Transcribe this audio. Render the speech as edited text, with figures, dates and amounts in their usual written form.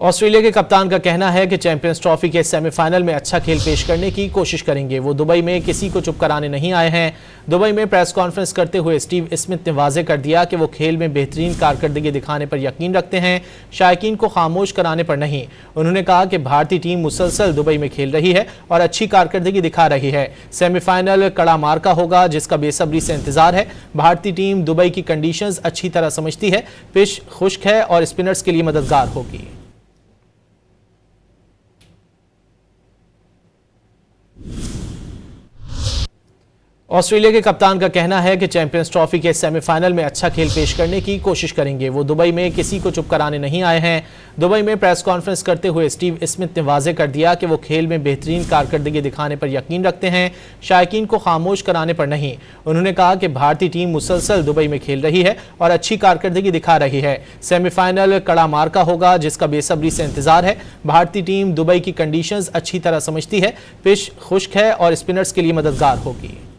Australia के कप्तान का कहना है कि चैंपियंस ट्रॉफी के सेमीफाइनल में अच्छा खेल पेश करने की कोशिश करेंगे। वो दुबई में किसी को चुप कराने नहीं आए हैं। दुबई में प्रेस कॉन्फ्रेंस करते हुए स्टीव स्मिथ ने वाजे कर दिया कि वो खेल में बेहतरीन कारकर्दगी दिखाने पर यकीन रखते हैं, शायकीन को खामोश कराने पर नहीं। उन्होंने कहा कि भारतीय टीम मुसलसल दुबई में खेल रही है और अच्छी कारकर्दगी दिखा रही है। सेमीफाइनल कड़ा मार्का होगा जिसका बेसब्री से इंतजार है। भारतीय टीम दुबई की कंडीशंस अच्छी तरह समझती है। पिच खुश्क है और स्पिनर्स के लिए मददगार होगी। ऑस्ट्रेलिया के कप्तान का कहना है कि चैंपियंस ट्रॉफी के सेमीफाइनल में अच्छा खेल पेश करने की कोशिश करेंगे। वो दुबई में किसी को चुप कराने नहीं आए हैं। दुबई में प्रेस कॉन्फ्रेंस करते हुए स्टीव स्मिथ ने वाजे कर दिया कि वो खेल में बेहतरीन कारकर्दगी दिखाने पर यकीन रखते हैं, शायकीन को खामोश कराने पर नहीं। उन्होंने कहा कि भारतीय टीम मुसलसल दुबई में खेल रही है और अच्छी कारकर्दगी दिखा रही है। सेमीफाइनल कड़ा मार्का होगा जिसका बेसब्री से इंतजार है। भारतीय टीम दुबई की कंडीशंस अच्छी तरह समझती है। पिच खुश्क है और स्पिनर्स के लिए मददगार होगी।